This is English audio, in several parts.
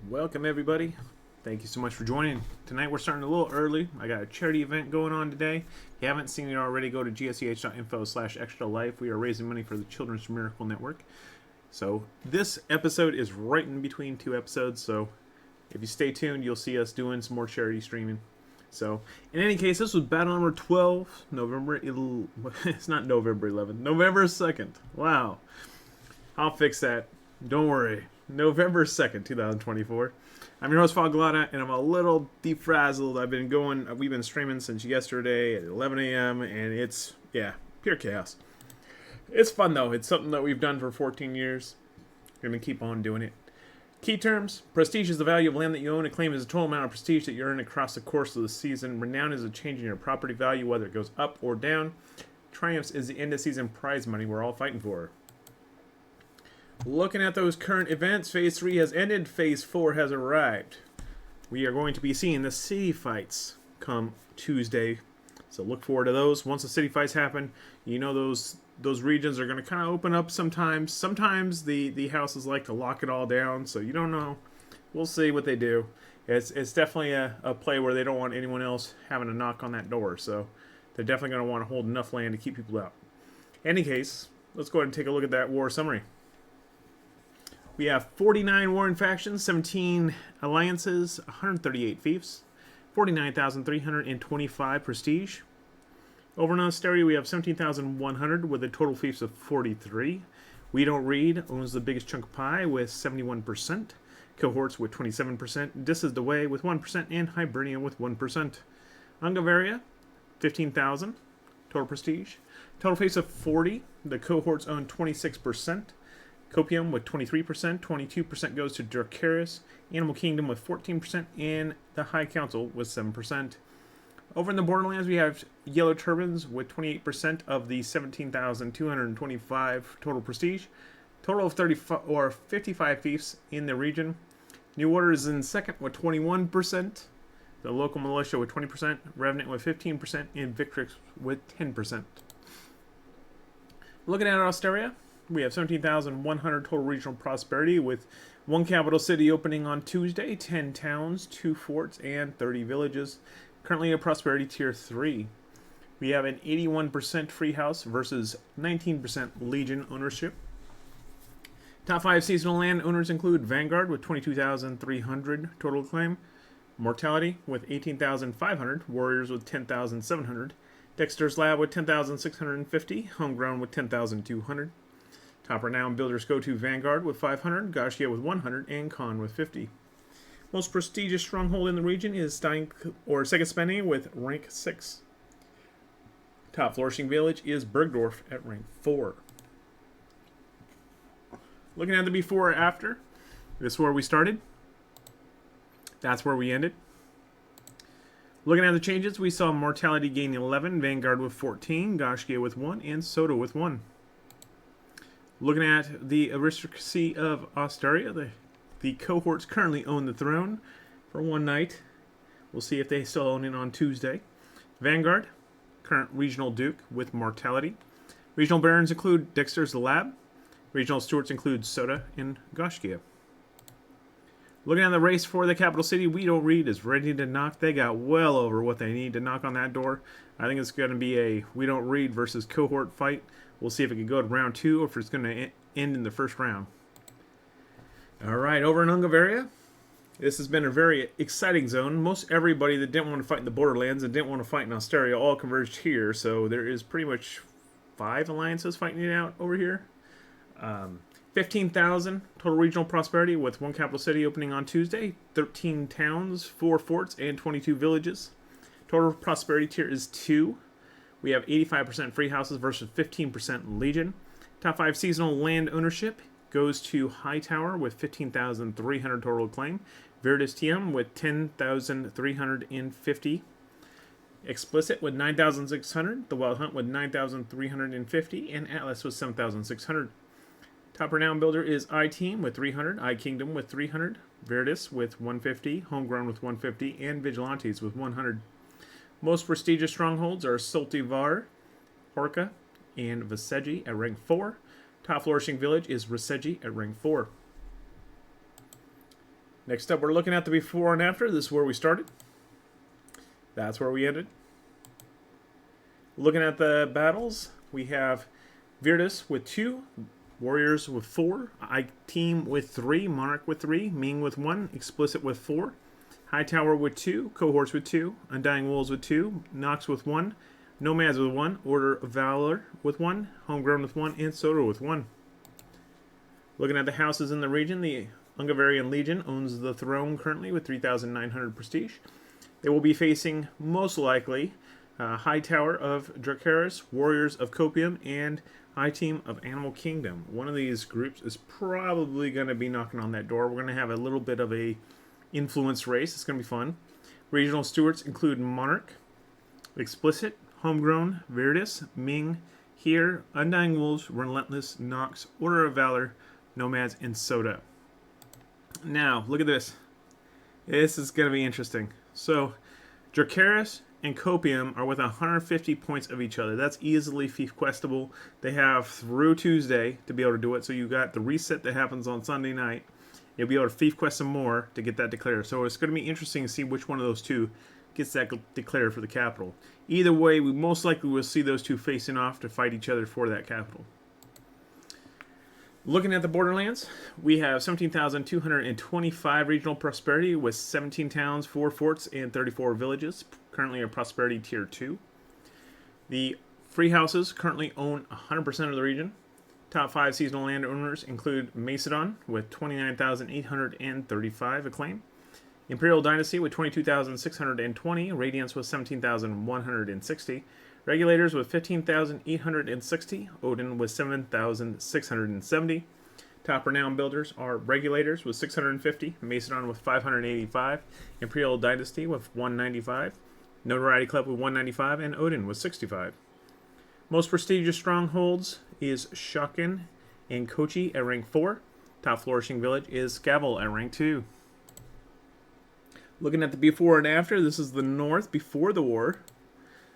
Welcome, everybody. Thank you so much for joining. Tonight we're starting a little early. I got a charity event going on today. If you haven't seen it already, go to gsch.info/extra life. We are raising money for the Children's Miracle Network. So this episode is right in between two episodes, so if you stay tuned, you'll see us doing some more charity streaming. So, in any case, this was battle number 12, it's not November 11th, November 2nd. Wow. I'll fix that. Don't worry. November 2nd, 2024. I'm your host, Foglata, and I'm a little defrazzled. We've been streaming since yesterday at 11 a.m., and it's, pure chaos. It's fun, though. It's something that we've done for 14 years. We're going to keep on doing it. Key terms: prestige is the value of land that you own. Acclaim is the total amount of prestige that you earn across the course of the season. Renown is a change in your property value, whether it goes up or down. Triumphs is the end of season prize money we're all fighting for. Looking at those current events, Phase 3 has ended, Phase 4 has arrived. We are going to be seeing the city fights come Tuesday, so look forward to those. Once the city fights happen, you know those regions are going to kind of open up sometimes. Sometimes the houses like to lock it all down, so you don't know. We'll see what they do. It's definitely a play where they don't want anyone else having to knock on that door, so they're definitely going to want to hold enough land to keep people out. In any case, let's go ahead and take a look at that war summary. We have 49 warring factions, 17 alliances, 138 fiefs, 49,325 prestige. Over in Austerity, we have 17,100 with a total fiefs of 43. We Don't Read owns the biggest chunk of pie with 71%. Cohorts with 27%. This is the Way with 1%, and Hibernia with 1%. Ungavaria, 15,000 total prestige. Total fiefs of 40. The cohorts own 26%. Copium with 23%, 22% goes to Dracaris, Animal Kingdom with 14%, and the High Council with 7%. Over in the Borderlands, we have Yellow Turbans with 28% of the 17,225 total prestige. Total of 55 fiefs in the region. New Order is in second with 21%. The Local Militia with 20%, Revenant with 15%, and Victrix with 10%. Looking at Austeria, we have 17,100 total regional prosperity with one capital city opening on Tuesday, 10 towns, 2 forts, and 30 villages. Currently a prosperity tier 3. We have an 81% free house versus 19% Legion ownership. Top 5 seasonal land owners include Vanguard with 22,300 total claim, Mortality with 18,500, Warriors with 10,700, Dexter's Lab with 10,650, Homegrown with 10,200. Top renown builders go to Vanguard with 500, Gashia with 100, and Khan with 50. Most prestigious stronghold in the region is Segaspeni with rank 6. Top flourishing village is Bergdorf at rank 4. Looking at the before or after, this is where we started. That's where we ended. Looking at the changes, we saw Mortality gain 11, Vanguard with 14, Gashia with 1, and Soda with 1. Looking at the aristocracy of Austeria, the cohorts currently own the throne for one night. We'll see if they still own it on Tuesday. Vanguard, current regional duke with Mortality. Regional barons include Dexter's Lab. Regional stewards include Soda and Goshkia. Looking at the race for the capital city, We Don't Read is ready to knock. They got well over what they need to knock on that door. I think it's going to be a We Don't Read versus cohort fight. We'll see if it can go to round 2 or if it's going to end in the first round. Alright, over in Ungavaria, this has been a very exciting zone. Most everybody that didn't want to fight in the Borderlands and didn't want to fight in Austeria all converged here, so there is pretty much 5 alliances fighting it out over here. 15,000 total regional prosperity with one capital city opening on Tuesday, 13 towns, 4 forts, and 22 villages. Total prosperity tier is 2. We have 85% free houses versus 15% Legion. Top 5 seasonal land ownership goes to Hightower with 15,300 total claim. Veritas TM with 10,350. Explicit with 9,600. The Wild Hunt with 9,350. And Atlas with 7,600. Top renowned builder is I-Team with 300. I-Kingdom with 300. Veritas with 150. Homegrown with 150. And Vigilantes with 100. Most prestigious strongholds are Soltivar, Orca, and Viseji at rank 4. Top flourishing village is Riseji at rank 4. Next up, we're looking at the before and after. This is where we started. That's where we ended. Looking at the battles, we have Virtus with 2, Warriors with 4, I-Team with 3, Monarch with 3, Ming with 1, Explicit with 4, Hightower with 2, Cohorts with 2, Undying Wolves with 2, Nox with 1, Nomads with 1, Order of Valor with 1, Homegrown with 1, and Soda with 1. Looking at the houses in the region, the Ungavarian Legion owns the throne currently with 3,900 prestige. They will be facing, most likely, Hightower of Dracaris, Warriors of Copium, and I-Team of Animal Kingdom. One of these groups is probably going to be knocking on that door. We're going to have a little bit of a influence race. It's going to be fun. Regional stewards include Monarch, Explicit, Homegrown, Virtus, Ming, Here, Undying Wolves, Relentless, Nox, Order of Valor, Nomads, and Soda. Now, look at this. This is going to be interesting. So, Dracaris and Copium are within 150 points of each other. That's easily Fief questable. They have through Tuesday to be able to do it. So you got the reset that happens on Sunday night. You'll be able to Fief quest some more to get that declared. So it's going to be interesting to see which one of those two gets that declared for the capital. Either way, we most likely will see those two facing off to fight each other for that capital. Looking at the Borderlands, we have 17,225 regional prosperity with 17 towns, 4 forts, and 34 villages. Currently a prosperity tier 2. The free houses currently own 100% of the region. Top 5 seasonal landowners include Macedon with 29,835 acclaim. Imperial Dynasty with 22,620. Radiance with 17,160. Regulators with 15,860. Odin with 7,670. Top renowned builders are Regulators with 650. Macedon with 585. Imperial Dynasty with 195. Notoriety Club with 195. And Odin with 65. Most prestigious strongholds is Shokin and Kochi at rank 4. Top flourishing village is Skavel at rank 2. Looking at the before and after, this is the north before the war.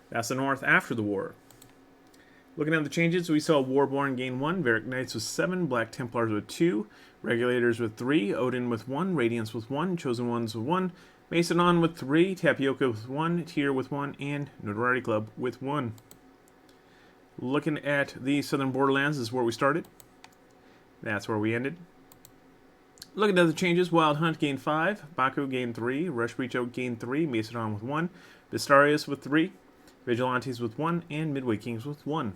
That's the north after the war. Looking at the changes, we saw Warborn gain 1, Varric Knights with 7, Black Templars with 2, Regulators with 3, Odin with 1, Radiance with 1, Chosen Ones with 1, Macedon with 3, Tapioca with 1, Tyr with 1, and Notoriety Club with 1. Looking at the southern borderlands, this is where we started. That's where we ended. Looking at the changes, Wild Hunt gained 5, Baku gained 3, Rush Breacho gained 3, Macedon with 1, Vistarius with 3, Vigilantes with 1, and Midway Kings with 1.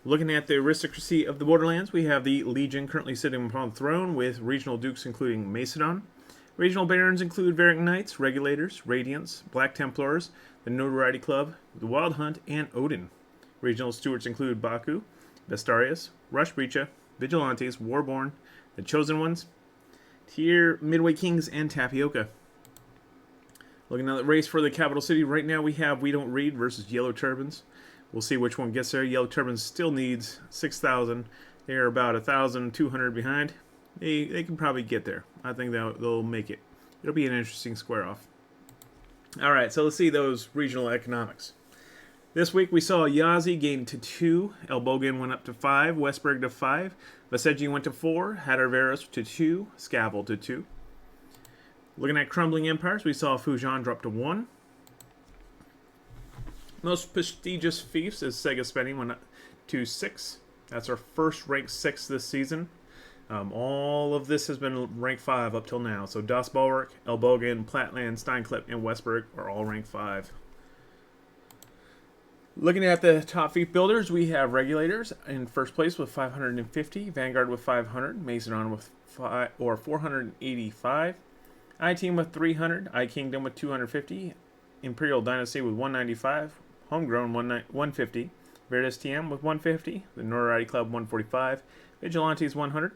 Looking at the aristocracy of the Borderlands, we have the Legion currently sitting upon the throne with regional dukes including Macedon. Regional barons include Varric Knights, Regulators, Radiance, Black Templars, the Notoriety Club, the Wild Hunt, and Odin. Regional stewards include Baku, Vestarius, Rush Breacha, Vigilantes, Warborn, the Chosen Ones, Tyr, Midway Kings, and Tapioca. Looking at the race for the capital city, right now we have We Don't Read versus Yellow Turbans. We'll see which one gets there. Yellow Turbans still needs 6,000. They're about 1,200 behind. They can probably get there. I think they'll make it. It'll be an interesting square off. All right, so let's see those regional economics. This week we saw Yazi gain to 2, Elbogan went up to 5, Westberg to 5, Vaseji went to 4, Hatterveris to 2, Skavel to 2. Looking at crumbling empires, we saw Fujian drop to 1. Most prestigious fiefs is Sega Spending went up to 6. That's our first rank 6 this season. All of this has been rank 5 up till now. So Das Bulwark, Elbogan, Platland, Steinklipp, and Westberg are all rank 5. Looking at the top fief builders, we have Regulators in first place with 550, Vanguard with 500, Macedon with 485, I-Team with 300, I-Kingdom with 250, Imperial Dynasty with 195, Homegrown 150, Veritas TM with 150, the Notoriety Club 145, Vigilantes 100.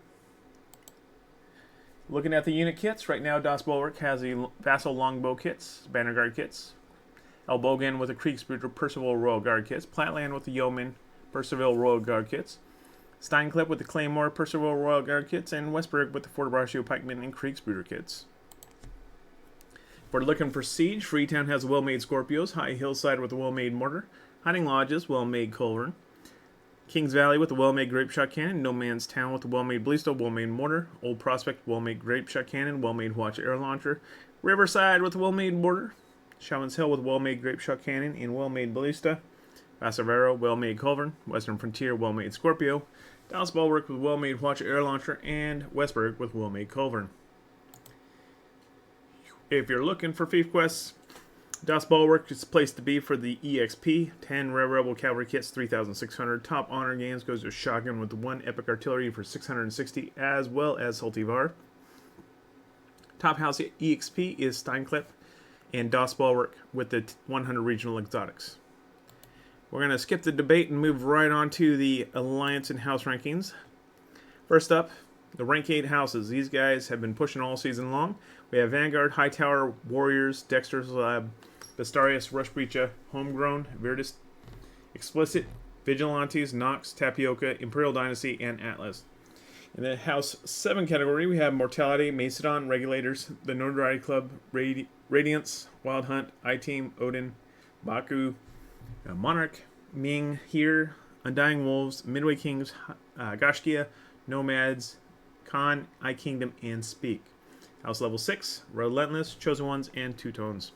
Looking at the unit kits, right now Das Bulwark has the Vassal Longbow kits, Banner Guard kits, Elbogan with the Kriegsbrüder Percival Royal Guard kits, Platland with the Yeoman Percival Royal Guard kits, Steinklipp with the Claymore Percival Royal Guard kits, and Westberg with the Fortebraccio Pikemen and Kriegsbrüder kits. If we're looking for Siege, Freetown has the Well-Made Scorpios, High Hillside with the Well-Made Mortar, Hiding Lodges, Well-Made Culverin, Hiding Lodges with the Well-Made Culverin, Hiding Lodges with the Well-Made Mortar, Hiding Lodges with the Well-Made Scorpios, High Hillside with the Well-Made Mortar, Hiding Lodges with the Well-Made Culverin, Kings Valley with the well-made grape shot cannon. No Man's Town with the well-made ballista, well-made mortar. Old Prospect, well-made grape shot cannon, well-made watch air launcher. Riverside with the well-made mortar. Shaman's Hill with well-made grape shot cannon and well-made ballista. Bassavero, well-made culverin. Western Frontier, well-made Scorpio. Dallas Bulwark with well-made watch air launcher, and Westburg with well-made culverin. If you're looking for Thief Quests, Das Bulwark is the place to be for the EXP. 10 Rare Rebel Cavalry kits, 3,600. Top honor gains goes to Shotgun with 1 Epic Artillery for 660, as well as Saltivar. Top House EXP is Steinklipp and Das Bulwark with the 100 Regional Exotics. We're going to skip the debate and move right on to the Alliance and House rankings. First up, the rank 8 houses. These guys have been pushing all season long. We have Vanguard, Hightower, Warriors, Dexter's Lab, Bestarius, Rush Breacha, Homegrown, Virtus, Explicit, Vigilantes, Nox, Tapioca, Imperial Dynasty, and Atlas. In the House 7 category, we have Mortality, Macedon, Regulators, the Notoriety Club, Radiance, Wild Hunt, I-Team, Odin, Baku, Monarch, Ming, Here, Undying Wolves, Midway Kings, Gashkia, Nomads, Khan, I-Kingdom, and Speak. House level 6, Relentless, Chosen Ones, and Two Tones.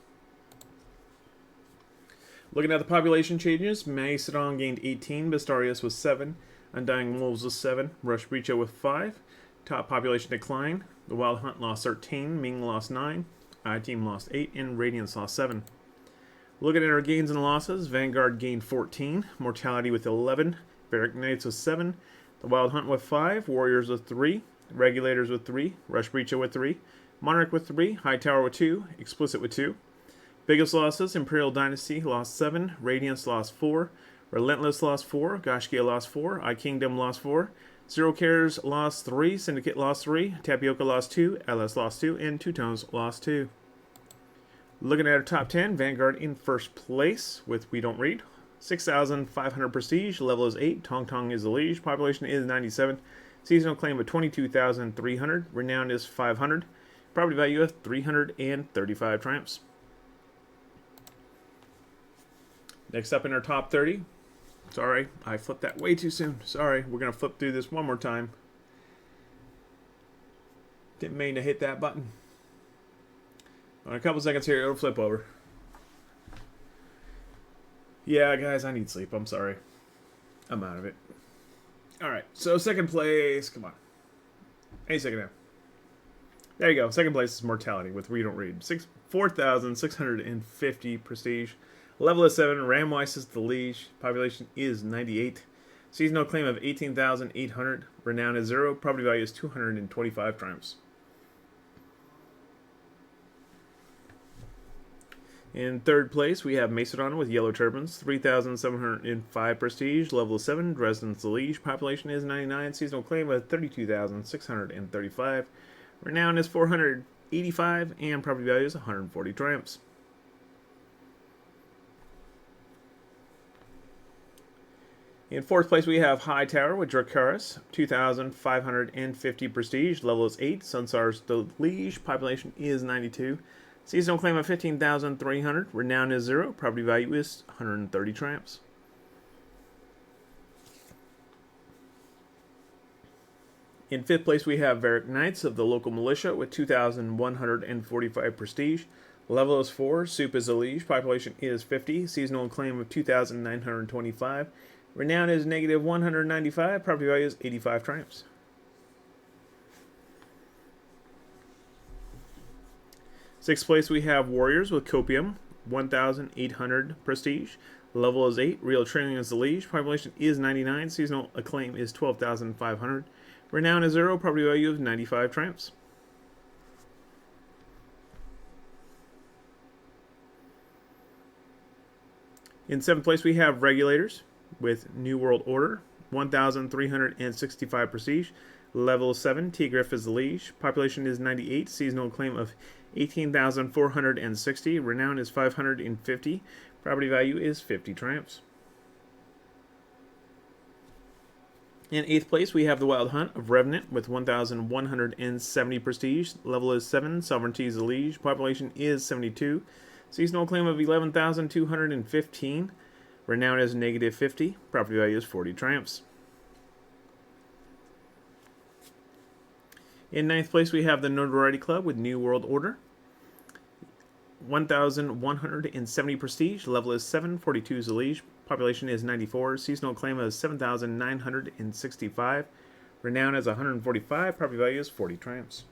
Looking at the population changes, Macedon gained 18, Bestarius was 7, Undying Wolves was 7, Rush Breacha with 5. Top population decline, the Wild Hunt lost 13, Ming lost 9, I-Team lost 8, and Radiance lost 7. Looking at our gains and losses, Vanguard gained 14, Mortality with 11, Barrack Knights with 7, the Wild Hunt with 5, Warriors with 3, Regulators with 3, Rush Breacha with 3, Monarch with 3, Hightower with 2, Explicit with 2. Biggest losses, Imperial Dynasty lost 7, Radiance lost 4, Relentless lost 4, Gashkia lost 4, I-Kingdom lost 4, Zero Cares lost 3, Syndicate lost 3, Tapioca lost 2, LS lost 2, and Two Tones lost 2. Looking at our top 10, Vanguard in first place with We Don't Read. 6,500 prestige, level is 8, Tong Tong is the liege, population is 97, seasonal claim of 22,300, renown is 500, property value of 335 triumphs. Next up in our top 30, sorry, I flipped that way too soon, sorry, we're going to flip through this one more time. Didn't mean to hit that button. In a couple seconds here, it'll flip over. Yeah, guys, I need sleep. I'm sorry. I'm out of it. Alright, so second place. Come on. Any second now. There you go. Second place is Mortality with We Don't Read. 4,650 prestige. Level is 7. Ramwise is the liege. Population is 98. Seasonal claim of 18,800. Renown is 0. Property value is 225 triumphs. In third place, we have Macedon with Yellow Turbans, 3,705 prestige, level 7, Dresden's the liege, population is 99, seasonal claim of 32,635, renown is 485, and property value is 140 triumphs. In fourth place, we have Hightower with Dracaris, 2,550 prestige, level is 8, Sunsar's the liege, population is 92, seasonal claim of 15,300. Renown is 0. Property value is 130 triumphs. In fifth place, we have Barrack Knights of the local militia with 2,145 prestige. Level is 4. Soup is a liege. Population is 50. Seasonal claim of 2,925. Renown is negative 195. Property value is 85 triumphs. Sixth place, we have Warriors with Copium, 1,800 prestige. Level is 8. Real training is the liege. Population is 99. Seasonal acclaim is 12,500. Renown is 0. Property value of 95 triumphs. In seventh place, we have Regulators with New World Order, 1,365 prestige. Level 7. Tigriff is the liege. Population is 98. Seasonal claim of 18,460. Renown is 550. Property value is 50 triumphs. In eighth place, we have the Wild Hunt of Revenant with 1,170 prestige. Level is 7. Sovereignty is the liege. Population is 72. Seasonal claim of 11,215. Renown is negative 50. Property value is 40 triumphs. In ninth place, we have the Notoriety Club with New World Order. 1,170 prestige. Level is 7. 42 is the liege. Population is 94. Seasonal claim is 7,965. Renown is 145. Property value is 40 triumphs.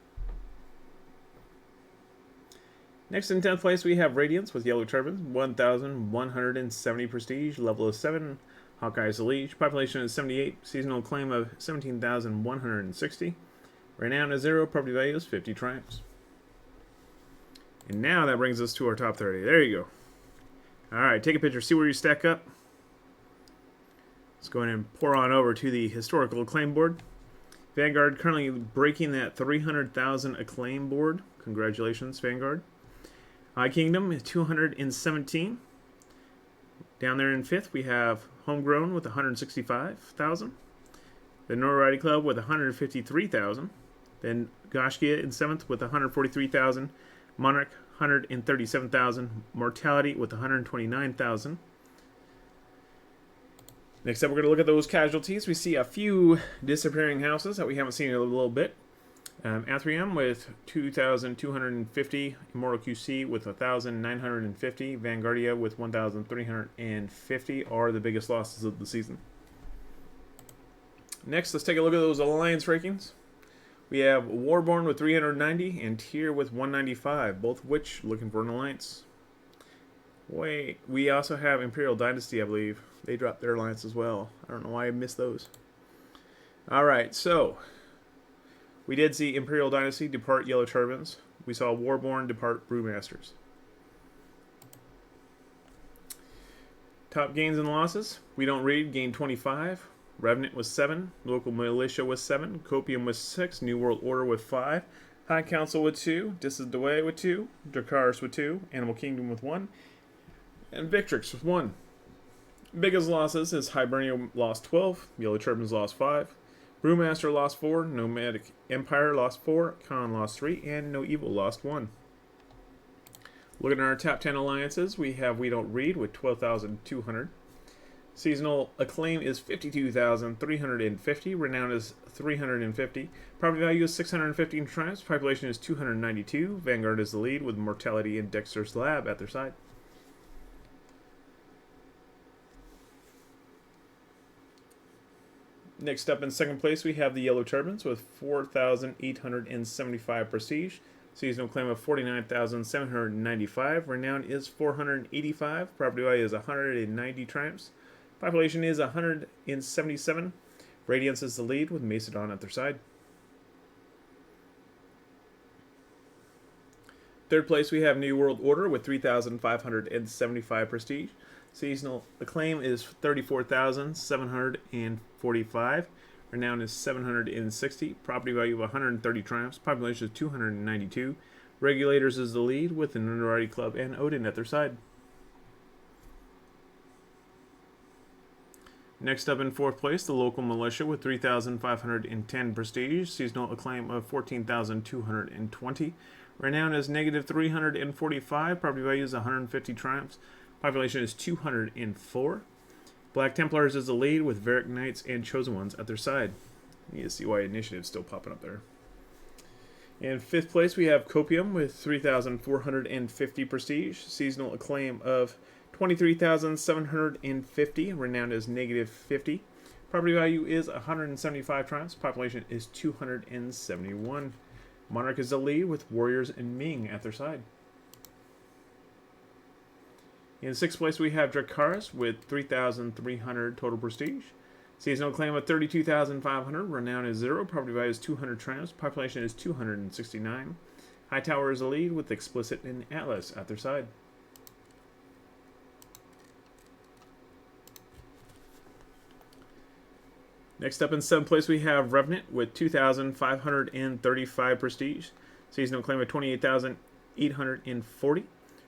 Next in 10th place, we have Radiance with Yellow Turbans. 1,170 prestige. Level is 7. Hawkeye is the liege. Population is 78. Seasonal claim of 17,160. Renown is 0. Property value is 50 triumphs. And now that brings us to our top 30. There you go. Alright, take a picture. See where you stack up. Let's go ahead and pour on over to the historical acclaim board. Vanguard currently breaking that 300,000 acclaim board. Congratulations, Vanguard. High Kingdom is 217. Down there in 5th, we have Homegrown with 165,000. The Notoriety Club with 153,000. Then Goshkia in 7th with 143,000. Monarch 137,000. Mortality with 129,000. Next up, we're going to look at those casualties. We see a few disappearing houses that we haven't seen in a little bit. Athrium with 2,250. Immortal QC with 1,950. Vanguardia with 1,350 are the biggest losses of the season. Next, let's take a look at those alliance rankings. We have Warborn with 390 and Tyr with 195, both of which looking for an alliance. Wait, we also have Imperial Dynasty, I believe. They dropped their alliance as well. I don't know why I missed those. Alright, so we did see Imperial Dynasty depart Yellow Turbans. We saw Warborn depart Brewmasters. Top gains and losses. We Don't Read gained 25. Revenant was 7. Local Militia was 7. Copium was 6. New World Order with 5. High Council with 2. Dis is the Way with 2. Dracarys with 2. Animal Kingdom with 1. And Victrix with 1. Biggest losses is Hibernium lost 12. Yellow Turbans lost 5. Brewmaster lost 4. Nomadic Empire lost 4. Khan lost 3. And No Evil lost 1. Looking at our top 10 alliances, we have We Don't Read with 12,200. Seasonal Acclaim is 52,350. Renown is 350. Property value is 615 triumphs. Population is 292. Vanguard is the lead with Mortality and Dexter's Lab at their side. Next up in second place, we have the Yellow Turbans with 4,875 prestige. Seasonal claim of 49,795. Renown is 485. Property value is 190 triumphs. Population is 177. Radiance is the lead with Macedon at their side. Third place, we have New World Order with 3,575 prestige. Seasonal acclaim is 34,745. Renown is 760. Property value of 130 triumphs. Population is 292. Regulators is the lead with the Notoriety Club and Odin at their side. Next up in fourth place, the Local Militia with 3,510 prestige. Seasonal acclaim of 14,220. Renown is negative 345. Property value is 150 triumphs. Population is 204. Black Templars is the lead with Varric Knights and Chosen Ones at their side. You need to see why Initiative's still popping up there. In fifth place, we have Copium with 3,450 prestige. Seasonal acclaim of 23,750. Renown is negative 50. Property value is 175 triumphs. Population is 271. Monarch is the lead with Warriors and Ming at their side. In sixth place, we have Dracarys with 3,300 total prestige. Seasonal claim of 32,500. Renown is 0. Property value is 200 triumphs. Population is 269. Hightower is the lead with Explicit and Atlas at their side. Next up in seventh place, we have Revenant with 2,535 prestige. Seasonal claim of 28,840.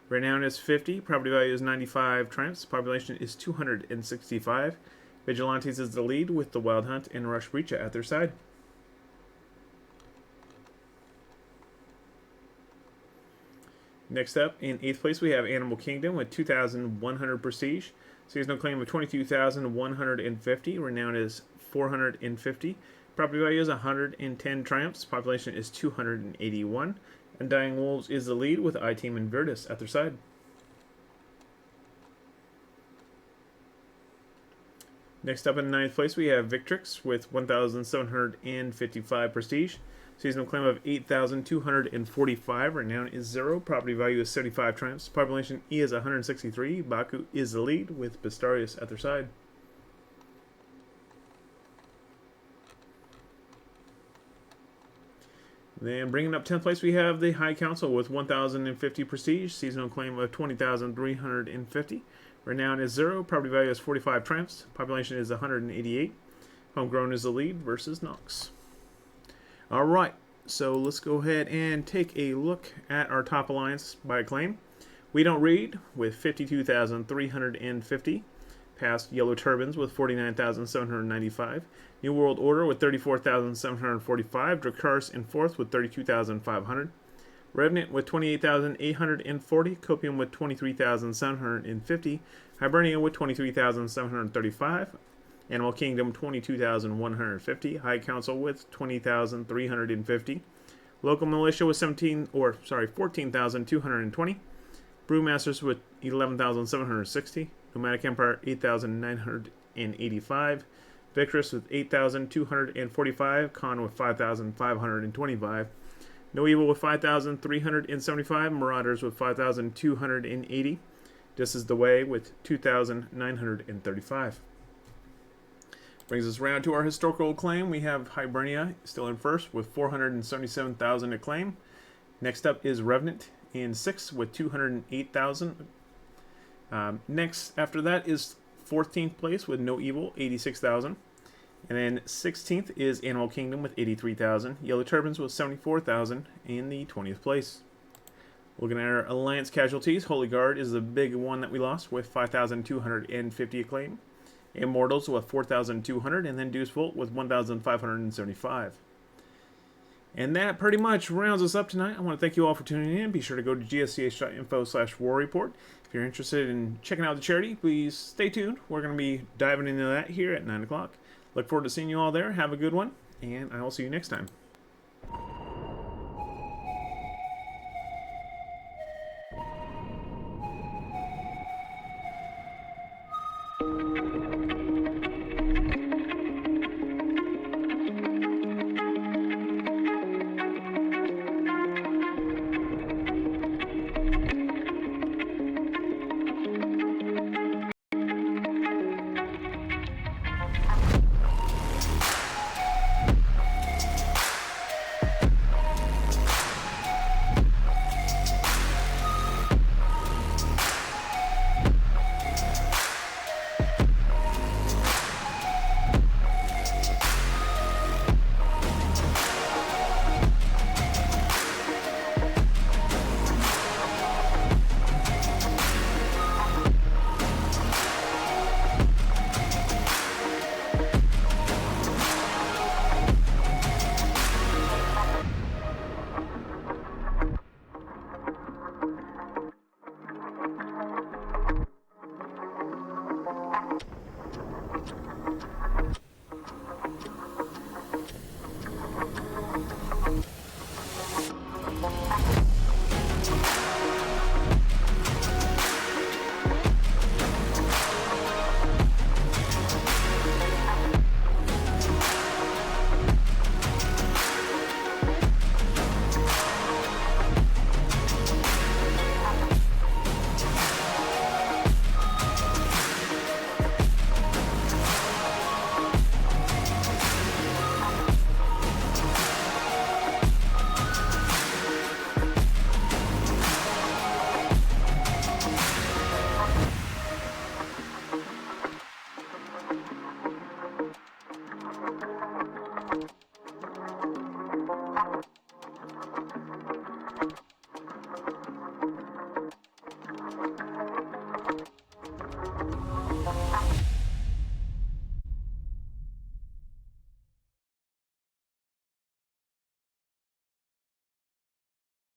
Renown is 50. Property value is 95 triumphs. Population is 265. Vigilantes is the lead with the Wild Hunt and Rush Breacha at their side. Next up, in eighth place, we have Animal Kingdom with 2,100 prestige. Seasonal claim of 22,150. Renown is 450. Property value is 110 triumphs. Population is 281. Undying Wolves is the lead with I-Team and Virtus at their side. Next up in 9th place, we have Victrix with 1,755 prestige. Seasonal claim of 8,245. Renown is 0. Property value is 75 triumphs. Population E is 163. Baku is the lead with Bistarius at their side. Then bringing up 10th place, we have the High Council with 1,050 prestige. Seasonal claim of 20,350. Renown is 0. Property value is 45 triumphs. Population is 188. Homegrown is the lead versus Nox. Alright, so let's go ahead and take a look at our top alliance by claim. We Don't Read with 52,350. Past Yellow Turbans with 49,795. New World Order with 34,745. Dracarys in 4th with 32,500. Revenant with 28,840. Copium with 23,750. Hibernia with 23,735. Animal Kingdom 22,150. High Council with 20,350. Local Militia with 14,220. Brewmasters with 11,760. Nomadic Empire 8,985. Victress with 8,245. Khan with 5,525. No Evil with 5,375. Marauders with 5,280. This is the Way with 2,935. Brings us around to our historical acclaim. We have Hibernia still in first with 477,000 acclaim. Next up is Revenant in 6th with 208,000. Next after that is 14th place with No Evil, 86,000. And then 16th is Animal Kingdom with 83,000. Yellow Turbans with 74,000 in the 20th place. Looking at our Alliance casualties, Holy Guard is the big one that we lost with 5,250 acclaim. Immortals with 4,200, and then Deuce Volt with 1,575. And that pretty much rounds us up tonight. I want to thank you all for tuning in. Be sure to go to gsch.info/war report. If you're interested in checking out the charity, please stay tuned. We're going to be diving into that here at 9 o'clock. Look forward to seeing you all there. Have a good one, and I will see you next time.